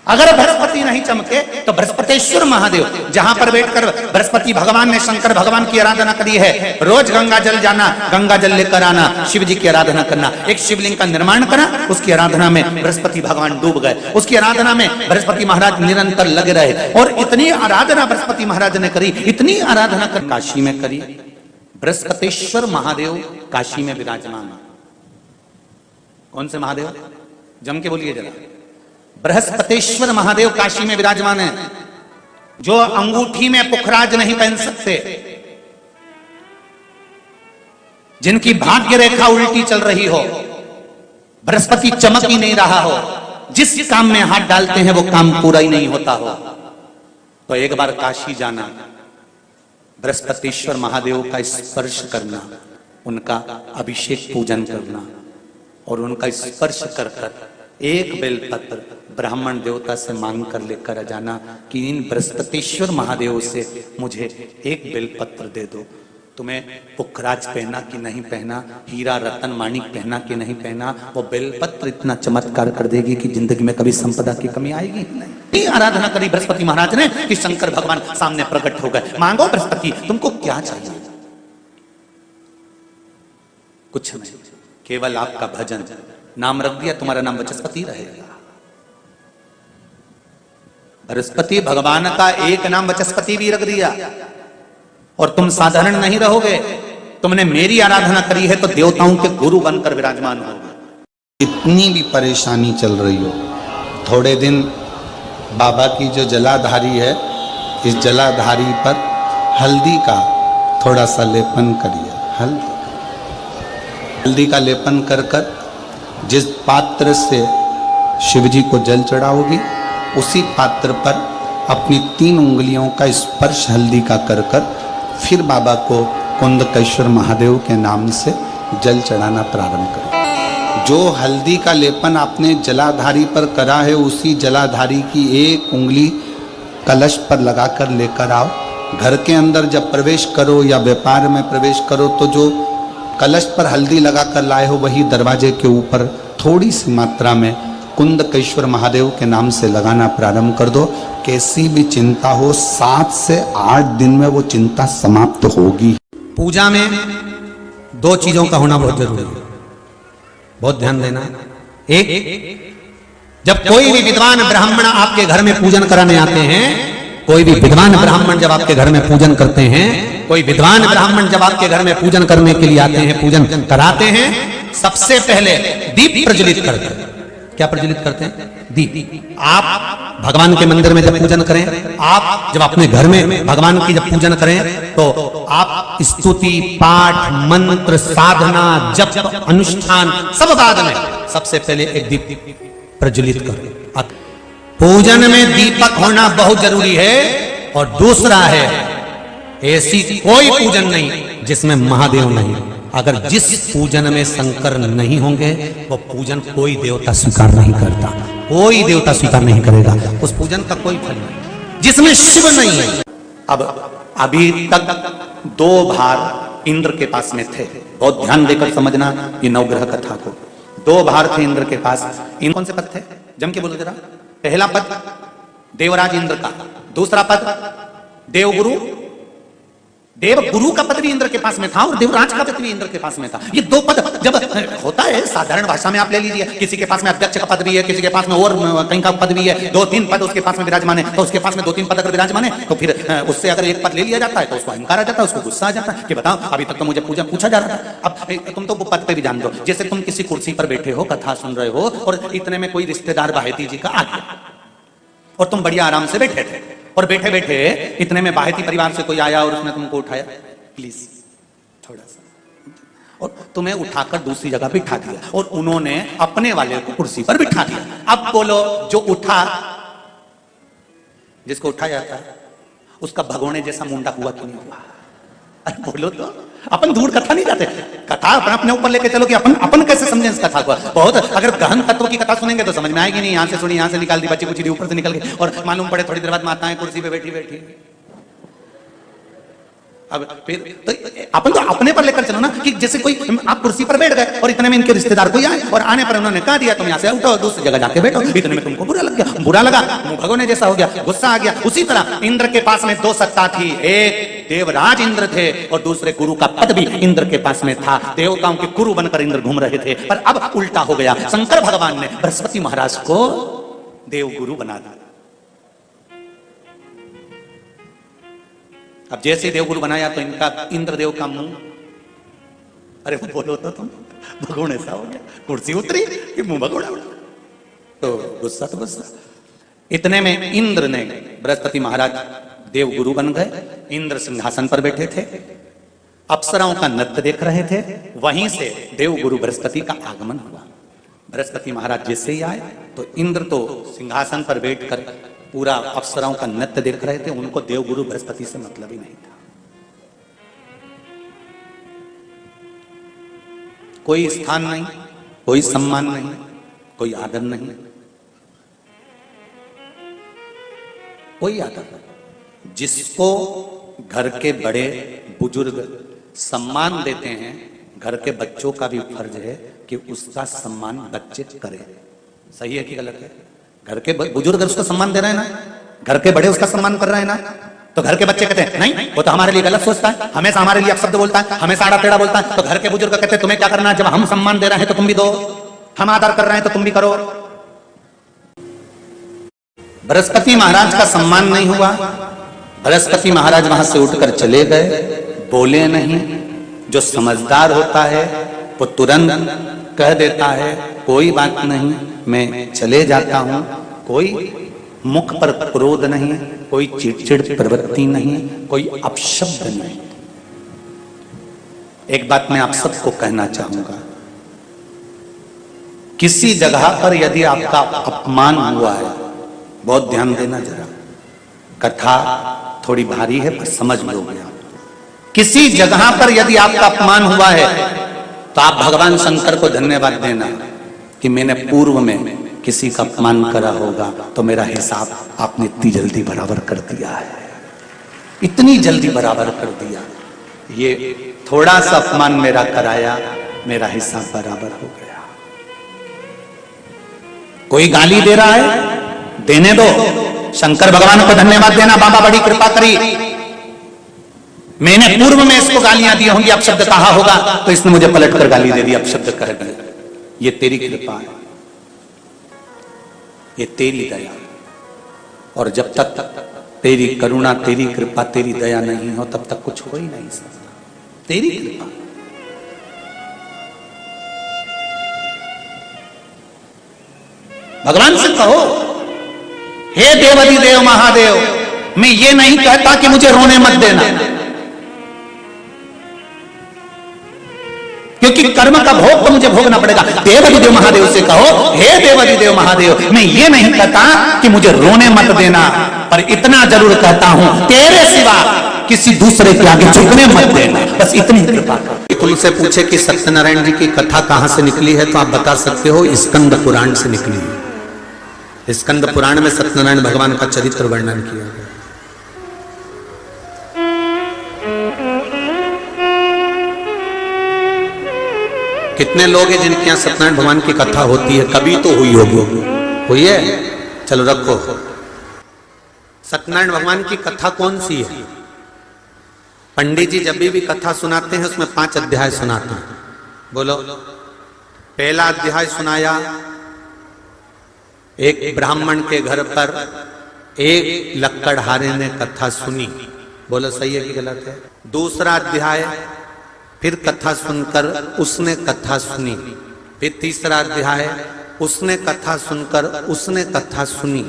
अगर बृहस्पति नहीं चमके तो बृहस्पतेश्वर महादेव, जहां पर बैठकर बृहस्पति भगवान ने शंकर भगवान की आराधना करी है, रोज गंगा जल जाना, गंगा जल लेकर आना, शिव जी की आराधना करना, एक शिवलिंग का निर्माण करा, उसकी आराधना में बृहस्पति भगवान डूब गए, उसकी आराधना में बृहस्पति महाराज निरंतर लगे रहे। और इतनी आराधना बृहस्पति महाराज ने करी, इतनी आराधना कर काशी में करी। बृहस्पतेश्वर महादेव काशी में विराजमान। कौन से महादेव? जम के बोलिए जरा। बृहस्पतेश्वर महादेव काशी में विराजमान है, जो अंगूठी में पुखराज नहीं पहन सकते, जिनकी भाग्य रेखा उल्टी चल रही हो, बृहस्पति चमक ही नहीं रहा हो, जिस काम में हाथ डालते हैं वो काम पूरा ही नहीं होता हो, तो एक बार काशी जाना, बृहस्पतेश्वर महादेव का स्पर्श करना, उनका अभिषेक पूजन करना और उनका स्पर्श कर कर एक बेलपत्र ब्राह्मण देवता से मांग कर लेकर जाना कि इन बृहस्पतेश्वर महादेव से मुझे एक बेलपत्र दे दो। तुम्हें पुखराज पहना कि नहीं पहना, हीरा रतन माणिक पहना कि नहीं पहना, वो बेलपत्र इतना चमत्कार कर देगी कि जिंदगी में कभी संपदा की कमी आएगी नहीं। आराधना करी बृहस्पति महाराज ने कि शंकर भगवान सामने प्रकट हो गए। मांगो बृहस्पति, तुमको क्या चाहिए? कुछ नहीं, केवल आपका भजन। नाम रख दिया, तुम्हारा नाम बृहस्पति रहेगा। बृहस्पति भगवान का एक नाम बृहस्पति भी रख दिया और तुम साधारण नहीं रहोगे। तुमने मेरी आराधना करी है तो देवताओं के गुरु बनकर विराजमान होगे। इतनी भी परेशानी चल रही हो, थोड़े दिन बाबा की जो जलाधारी है, इस जलाधारी पर हल्दी का थोड़ा सा लेपन करिए। हल्दी का लेपन कर कर जिस पात्र से शिवजी को जल चढ़ाओगी, उसी पात्र पर अपनी 3 उंगलियों का स्पर्श हल्दी का कर कर फिर बाबा को कुंदकेश्वर महादेव के नाम से जल चढ़ाना प्रारंभ करें। जो हल्दी का लेपन आपने जलाधारी पर करा है, उसी जलाधारी की एक उंगली कलश पर लगाकर लेकर आओ। घर के अंदर जब प्रवेश करो या व्यापार में प्रवेश करो तो जो कलश पर हल्दी लगाकर लाए हो, वही दरवाजे के ऊपर थोड़ी सी मात्रा में कुंदकेश्वर महादेव के नाम से लगाना प्रारंभ कर दो। कैसी भी चिंता हो, 7 से 8 दिन में वो चिंता समाप्त होगी। पूजा में 2 चीजों का होना बहुत जरूरी है, बहुत ध्यान देना। एक, जब कोई भी विद्वान ब्राह्मण आपके घर में पूजन कराने आते हैं, कोई भी विद्वान ब्राह्मण जब आपके घर में पूजन करते हैं, कोई विद्वान ब्राह्मण जब आपके घर में पूजन करने के लिए आते हैं, पूजन कराते हैं, सबसे पहले दीप प्रज्वलित करते हैं। क्या प्रज्वलित करते हैं? दीप। आप भगवान के मंदिर में जब पूजन करें, आप जब अपने घर में भगवान की जब पूजन करें, तो आप स्तुति, पाठ, मंत्र, साधना, जप, अनुष्ठान सब बाद में, सबसे पहले एक दीप प्रज्वलित करें। पूजन में दीपक होना बहुत जरूरी है। और दूसरा है, ऐसी कोई पूजन नहीं जिसमें महादेव नहीं। अगर जिस पूजन में शंकर नहीं होंगे, वो पूजन कोई देवता स्वीकार नहीं करता, कोई देवता स्वीकार नहीं करेगा, उस पूजन का कोई फल नहीं जिसमें शिव नहीं है। अब अभी तक 2 भार इंद्र के पास में थे, बहुत ध्यान देकर समझना ये नवग्रह कथा को। 2 भार थे इंद्र के पास। इन कौन से पद थे? जम के बोलो जरा। पहला पद देवराज इंद्र का, दूसरा पद देवगुरु, देवगुरु का पद भी इंद्र के पास में था और देवराज का पद भी इंद्र के पास में था। ये 2 पद जब होता है साधारण भाषा में, आप ले लीजिए, किसी के पास में अध्यक्ष का पद भी है, किसी के पास में और कहीं का पद भी है, 2-3 पद उसके पास में विराजमान है, तो उसके पास में 2-3 पद अगर विराजमान है तो फिर उससे अगर एक पद ले लिया जाता है तो उसको अहंकार आ जाता है, उसको गुस्सा आ जाता है कि बताओ अभी तक तो मुझे पूछा जा रहा था, अब तुम तो वो पद पे भी जान दो। जैसे तुम किसी कुर्सी पर बैठे हो, कथा सुन रहे हो और इतने में कोई रिश्तेदार बाहेती जी का आ गया और तुम बढ़िया आराम से बैठे थे, और बैठे बैठे इतने में बाहेती परिवार से कोई आया और उसने तुमको उठाया, प्लीज थोड़ा सा, और तुम्हें उठाकर दूसरी जगह बिठा दिया और उन्होंने अपने वाले को कुर्सी पर बिठा दिया। अब बोलो, जो उठा, जिसको उठाया जाता है उसका भगोने जैसा मुंडा हुआ कि नहीं हुआ? अरे बोलो तो, अपन दूर कथा नहीं जाते, कथा अपने ऊपर लेके चलो कि अपन कैसे समझें इस कथा को। बहुत अगर गहन तत्व की कथा सुनेंगे तो समझ में आएगी नहीं। यहाँ से सुनी, यहाँ से निकाल दी, बच्ची कुछ ऊपर से निकल गई और मालूम पड़े थोड़ी देर बाद माताएं कुर्सी पे बैठी बैठी अब फिर तो अपन तो अपने पर लेकर चलो ना, कि जैसे कोई आप कुर्सी पर बैठ गए और इतने में इनके रिश्तेदार कोई आए और आने पर उन्होंने कहा दिया तुम यहाँ से उठो दूसरी जगह जाके बैठो, इतने में तुमको बुरा लग गया, बुरा लगा, मुंह भगोने जैसा हो गया, गुस्सा आ गया। उसी तरह इंद्र के पास में दो सत्ता थी, एक देवराज इंद्र थे और दूसरे गुरु का पद भी इंद्र के पास में था। देवताओं के गुरु बनकर इंद्र घूम रहे थे, पर अब उल्टा हो गया। शंकर भगवान ने बृहस्पति महाराज को देव गुरु बना दिया। अब जैसे ही देवगुरु बनाया तो इनका इंद्रदेव का मुंह, अरे वो बोलो तो तुम भगोड़ ऐसा हो गया, कुर्सी उतरी कि मुंह भगोड़ा, तो गुस्सा तो गुस्सा। इतने में इंद्र ने, बृहस्पति महाराज देवगुरु बन गए, इंद्र सिंहासन पर बैठे थे, अप्सराओं का नृत्य देख रहे थे। वहीं से देवगुरु बृहस्पति का आगमन हुआ। बृहस्पति महाराज जैसे ही आए तो इंद्र तो सिंहासन पर बैठकर पूरा अप्सराओं का नृत्य देख रहे थे। उनको देवगुरु बृहस्पति से मतलब ही नहीं था। कोई स्थान नहीं, कोई सम्मान नहीं, कोई आदर नहीं, कोई आदर नहीं। जिसको घर के बड़े बुजुर्ग सम्मान देते हैं, घर के बच्चों का भी फर्ज है कि उसका सम्मान बच्चे करें। सही है कि गलत है? घर के बुजुर्ग उसका सम्मान दे रहे हैं ना, घर के बड़े उसका सम्मान कर रहे हैं ना, तो घर के बच्चे कहते हैं नहीं वो तो हमारे लिए गलत सोचता है, हमेशा हमारे लिए अपशब्द बोलता है, हमेशा आड़ा टेढ़ा बोलता है। तो घर के बुजुर्ग कहते हैं तुम्हें क्या करना है, जब हम सम्मान दे रहे हैं तो तुम भी दो, हम आदर कर रहे हैं तो तुम भी करो। बृहस्पति महाराज का सम्मान नहीं हुआ। बृहस्पति महाराज वहां से उठकर चले गए, बोले नहीं। जो समझदार होता है वो तुरंत कह देता है कोई बात नहीं, मैं चले जाता हूं। कोई मुख पर क्रोध नहीं, कोई चिड़चिड़ प्रवृत्ति नहीं, कोई अपशब्द नहीं। एक बात मैं आप सबको कहना चाहूंगा, किसी जगह पर यदि आपका अपमान हुआ है, बहुत ध्यान देना जरा, कथा थोड़ी भारी है पर समझ लोगे आप। किसी जगह पर यदि आपका अपमान हुआ है तो आप भगवान शंकर को धन्यवाद देना कि मैंने पूर्व में किसी का अपमान करा होगा तो मेरा हिसाब आपने इतनी जल्दी बराबर कर दिया है, इतनी जल्दी बराबर कर दिया। ये थोड़ा सा अपमान मेरा कराया, मेरा हिसाब बराबर हो गया। कोई गाली दे रहा है, देने दो, शंकर भगवान को धन्यवाद देना, बाबा बड़ी कृपा करी, मैंने पूर्व में इसको गालियां दी होंगी, अपशब्द कहा होगा तो इसने मुझे पलटकर गाली दे दी, अपशब्द कह दिया। ये तेरी कृपा है, ये तेरी दया। और जब तक तेरी करुणा, तेरी कृपा, तेरी दया नहीं हो तब तक कुछ हो ही नहीं सकता। तेरी कृपा। भगवान से कहो, हे देवादि देव महादेव, मैं ये नहीं कहता कि मुझे रोने मत देना, क्योंकि कर्म का भोग तो मुझे भोगना पड़ेगा। देवादिदेव महादेव से कहो, हे देवादिदेव महादेव, मैं ये नहीं कहता कि मुझे रोने मत देना, पर इतना जरूर कहता हूं तेरे सिवा किसी दूसरे के आगे झुकने मत देना, बस इतनी कृपा कर। तुमसे पूछे कि सत्यनारायण जी की कथा कहां से निकली है तो आप बता सकते हो स्कंद पुराण से निकली है। स्कंद पुराण में सत्यनारायण भगवान का चरित्र वर्णन किया गया। कितने लोग हैं जिनके यहां सत्यनारायण भगवान की कथा होती है? कभी तो हुई होगी, हुई है? चलो रखो। सत्यनारायण भगवान की कथा कौन सी है? पंडित जी जब भी कथा सुनाते हैं उसमें 5 अध्याय सुनाते हैं। बोलो। पहला अध्याय सुनाया, एक ब्राह्मण के घर पर एक लक्कड़हारे ने कथा सुनी। बोलो सही है कि गलत है? दूसरा अध्याय, फिर कथा सुनकर उसने कथा सुनी। फिर तीसरा अध्याय, उसने कथा सुनकर उसने कथा सुनी।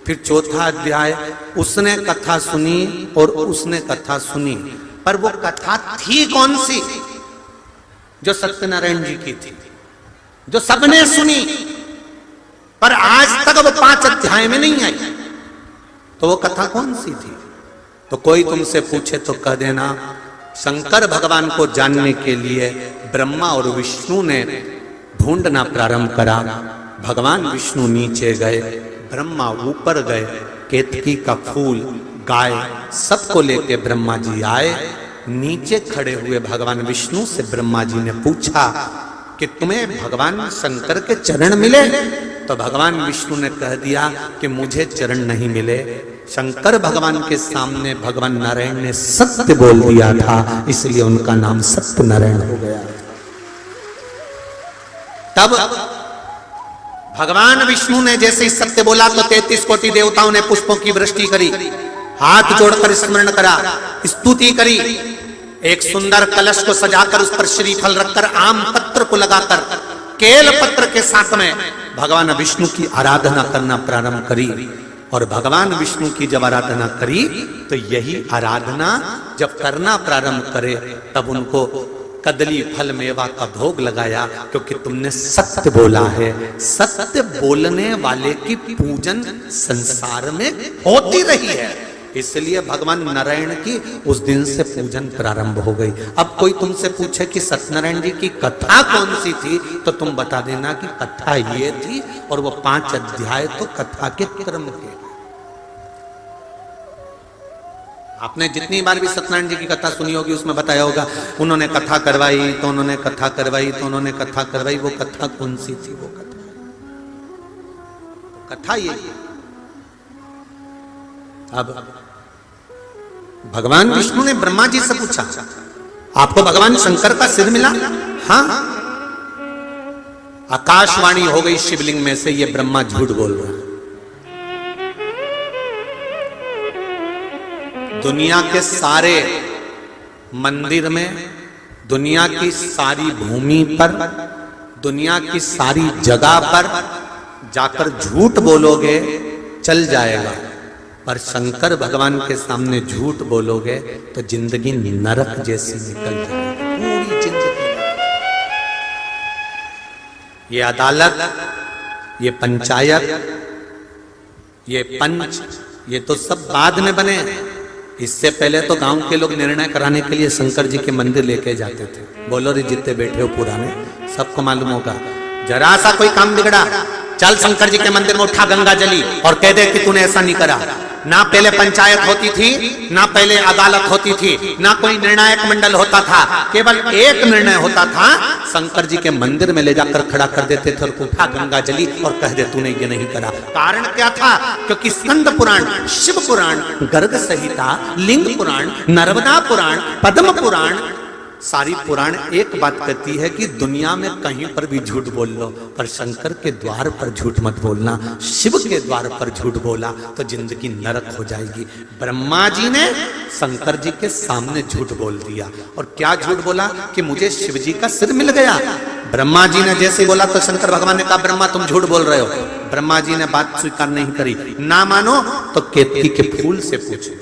फिर चौथा अध्याय, उसने कथा सुनी और उसने कथा सुनी। पर वो कथा थी कौन सी? जो सत्यनारायण जी की थी, जो सबने सुनी, पर आज तक वो 5 अध्याय में नहीं आई। तो वो कथा कौन सी थी? तो कोई तुमसे पूछे तो कह देना, शंकर भगवान को जानने के लिए ब्रह्मा और विष्णु ने ढूंढना प्रारंभ करा। भगवान विष्णु नीचे गए, ब्रह्मा ऊपर गए, केतकी का फूल, गाय, सबको लेके ब्रह्मा जी आए। नीचे खड़े हुए भगवान विष्णु से ब्रह्मा जी ने पूछा कि तुम्हें भगवान शंकर के चरण मिले? तो भगवान विष्णु ने कह दिया कि मुझे चरण नहीं मिले। शंकर भगवान के सामने भगवान नारायण ने सत्य बोल दिया था, इसलिए उनका नाम सत्य नारायण हो गया। तब भगवान विष्णु ने जैसे ही सत्य बोला तो 33 कोटि देवताओं ने पुष्पों की वृष्टि करी, हाथ जोड़कर स्मरण करा, स्तुति करी। एक सुंदर कलश को सजाकर उस पर श्रीफल रखकर आम पत्र को लगाकर केल पत्र के साथ में भगवान विष्णु की आराधना करना प्रारंभ करी। और भगवान विष्णु की जब आराधना करी तो यही आराधना जब करना प्रारंभ करे तब उनको कदली फल मेवा का भोग लगाया, क्योंकि तुमने सत्य बोला है। सत्य बोलने वाले की पूजन संसार में होती रही है, इसलिए भगवान नारायण की उस दिन से पूजन प्रारंभ हो गई। अब कोई तुमसे पूछे कि सत्यनारायण जी की कथा कौन सी थी, तो तुम बता देना कि कथा ये थी, और वो 5 अध्याय तो कथा के क्रम के। आपने जितनी बार भी सत्यनारायण जी की कथा सुनी होगी उसमें बताया होगा उन्होंने कथा करवाई तो उन्होंने कथा करवाई तो उन्होंने कथा करवाई। वो कथा कौन सी थी? वो कथा ये। अब भगवान विष्णु ने ब्रह्मा जी से पूछा, आपको भगवान शंकर का सिर मिला? हाँ। आकाशवाणी हो गई शिवलिंग में से, ये ब्रह्मा झूठ बोल रहा है। दुनिया के सारे मंदिर में, दुनिया की सारी भूमि पर, दुनिया की सारी जगह पर जाकर झूठ बोलोगे चल जाएगा, पर शंकर भगवान के सामने झूठ बोलोगे तो जिंदगी नरक जैसी निकल जाएगी, पूरी जिंदगी। ये अदालत, ये पंचायत, ये पंच, ये तो सब बाद में बने। इससे पहले तो गांव के लोग निर्णय कराने के लिए शंकर जी के मंदिर लेके जाते थे। बोलो रे, जितने बैठे हो पुराने सबको मालूम होगा, जरा सा कोई काम बिगड़ा, चल शंकर जी के मंदिर में उठा गंगा जली और कह दे कि तूने ऐसा नहीं करा। ना पहले पंचायत होती थी, ना पहले अदालत होती थी, ना कोई निर्णायक मंडल होता था, केवल एक निर्णय होता था, शंकर जी के मंदिर में ले जाकर खड़ा कर देते थे और उठा गंगा जली और कह दे तूने ये नहीं करा। कारण क्या था? क्योंकि स्कंद पुराण, शिव पुराण, गर्ग संहिता, लिंग पुराण, नर्मदा पुराण, पद्म पुराण, सारी पुराण एक बात कहती है कि दुनिया में कहीं पर भी झूठ बोल लो, पर शंकर के द्वार पर झूठ मत बोलना। शिव के द्वार पर झूठ बोला तो जिंदगी नरक हो जाएगी। ब्रह्मा जी ने शंकर जी के सामने झूठ बोल दिया। और क्या झूठ बोला? कि मुझे शिव जी का सिर मिल गया। ब्रह्मा जी ने जैसे बोला तो शंकर भगवान ने कहा, ब्रह्मा तुम झूठ बोल रहे हो। ब्रह्मा जी ने बात स्वीकार नहीं करी। ना मानो तो केतकी के फूल से पूछो।